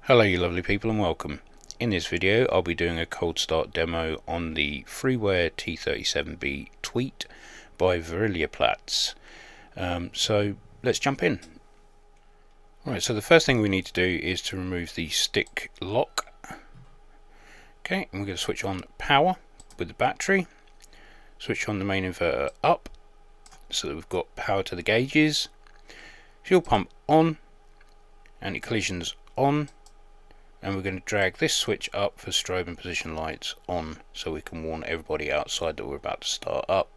Hello you lovely people and welcome. In this video I'll be doing a cold start demo on the Freeware T-37B Tweet by VrilleAPLAT. So let's jump in. Alright, so the first thing we need to do is to remove the stick lock. Okay, and we're going to switch on power with the battery. Switch on the main inverter up so that we've got power to the gauges. Fuel pump on, anti-collisions on. And we're going to drag this switch up for strobe and position lights on so we can warn everybody outside that we're about to start up.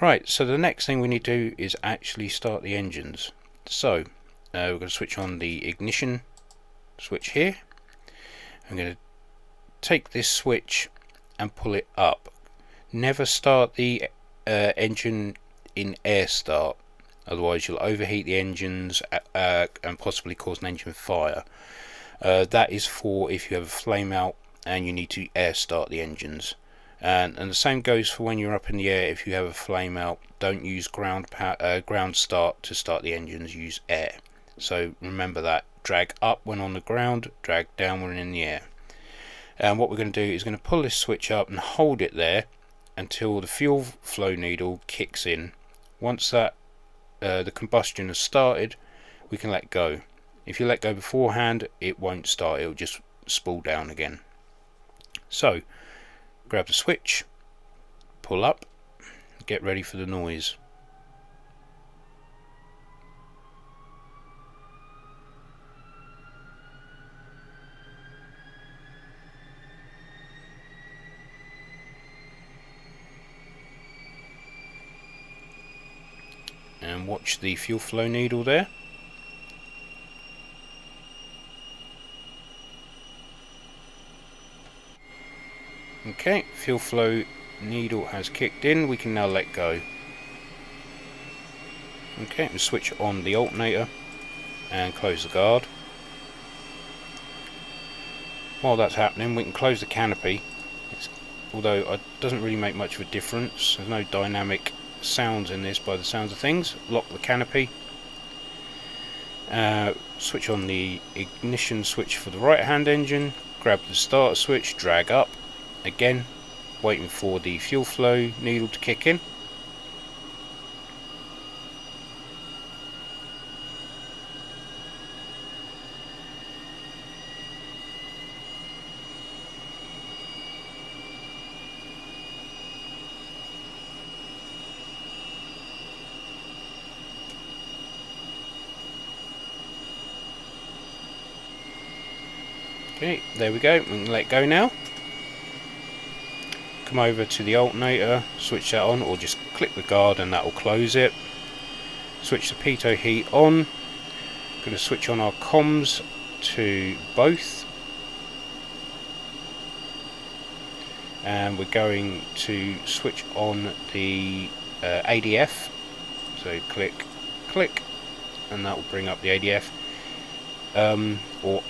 Right, so the next thing we need to do is actually start the engines. So we're going to switch on the ignition switch here. I'm going to take this switch and pull it up. Never start the engine in air start, otherwise you'll overheat the engines and possibly cause an engine fire. That is for if you have a flame out and you need to air start the engines, and the same goes for when you're up in the air. If you have a flame out, don't use ground start to start the engines, use air. So remember that, drag up when on the ground, drag down when in the air. And what we're going to do is going to pull this switch up and hold it there until the fuel flow needle kicks in. Once that the combustion has started, we can let go. If you let go beforehand, it won't start, it'll just spool down again. So, grab the switch, pull up, get ready for the noise. And watch the fuel flow needle there. Okay, fuel flow needle has kicked in, we can now let go. Okay, and switch on the alternator and close the guard. While that's happening, we can close the canopy, although it doesn't really make much of a difference. There's no dynamic sounds in this by the sounds of things. Lock the canopy. Switch on the ignition switch for the right hand engine, grab the starter switch, drag up. Again, waiting for the fuel flow needle to kick in. Okay, there we go, we can let go now. Come over to the alternator, switch that on, or just click the guard and that will close it. Switch the pitot heat on. Going to switch on our comms to both, and we're going to switch on the ADF. So click, and that will bring up the ADF, or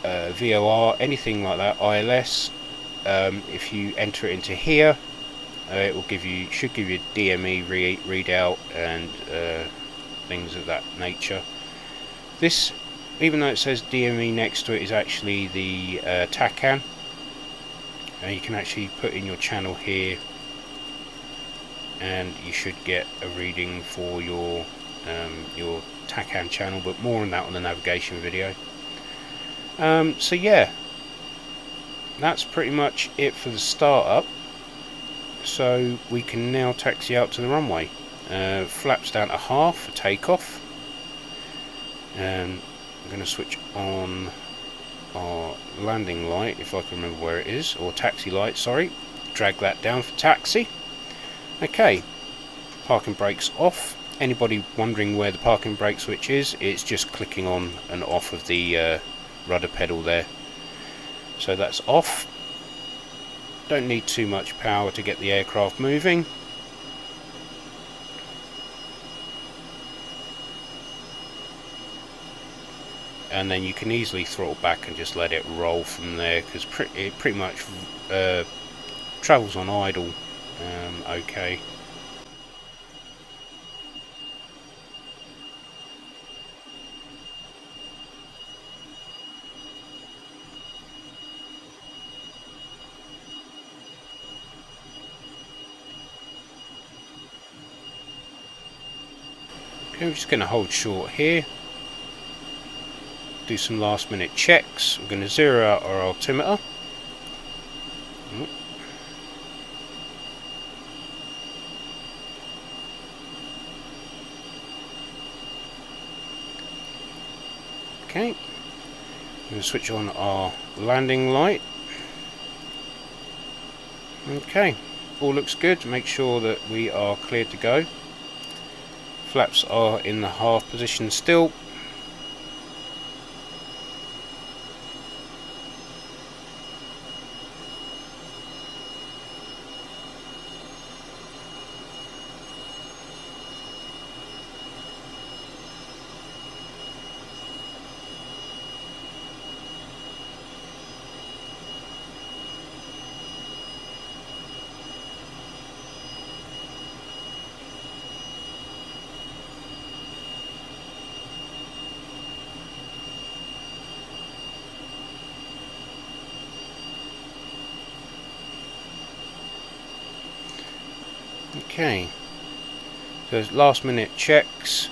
VOR, anything like that, ILS. If you enter it into here, it will should give you a DME readout and things of that nature. This, even though it says DME next to it, is actually the TACAN. You can actually put in your channel here, and you should get a reading for your TACAN channel. But more on that on the navigation video. So yeah. That's pretty much it for the startup. So we can now taxi out to the runway. Flaps down to half for takeoff. And I'm going to switch on our landing light, if I can remember where it is, or taxi light, sorry. Drag that down for taxi. Okay, parking brakes off. Anybody wondering where the parking brake switch is, it's just clicking on and off of the rudder pedal there. So that's off. Don't need too much power to get the aircraft moving. And then you can easily throttle back and just let it roll from there, because it pretty much travels on idle. Okay. Okay, we're just going to hold short here, do some last minute checks. We're going to zero out our altimeter. Okay, we're going to switch on our landing light. Okay, all looks good. Make sure that we are cleared to go. Flaps are in the half position still. Okay, so last minute checks,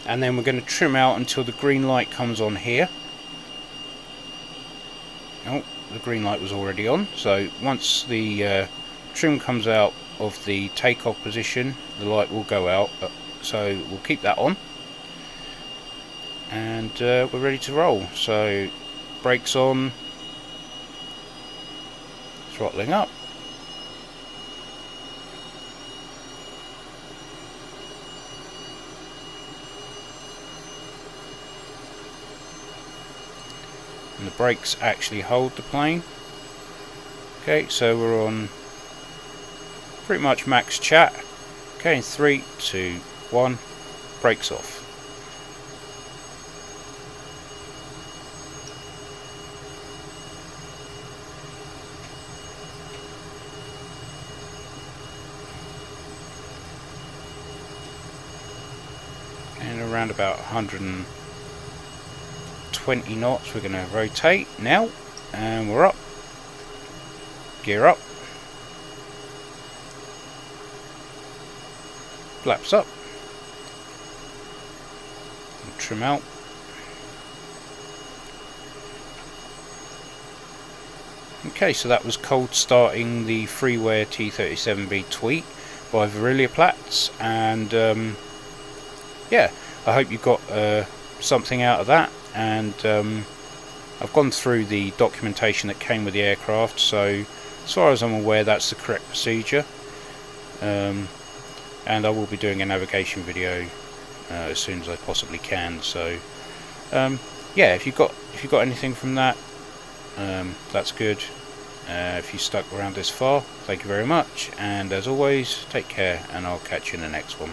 and then we're going to trim out until the green light comes on here. Oh, the green light was already on, so once the trim comes out of the takeoff position, the light will go out, so we'll keep that on, and we're ready to roll. So brakes on, throttling up. And the brakes actually hold the plane. Okay, so we're on pretty much max chat. Okay, 3, 2, 1, brakes off. And around about 120 knots we're going to rotate now, and we're up. Gear up. Flaps up. And trim out. Okay, so that was cold starting the Freeware T-37B tweet by VrilleAPLAT, and yeah, I hope you got something out of that. And I've gone through the documentation that came with the aircraft, so as far as I'm aware that's the correct procedure, and I will be doing a navigation video as soon as I possibly can. So yeah, if you got anything from that, that's good. If you stuck around this far, thank you very much, and as always, take care, and I'll catch you in the next one.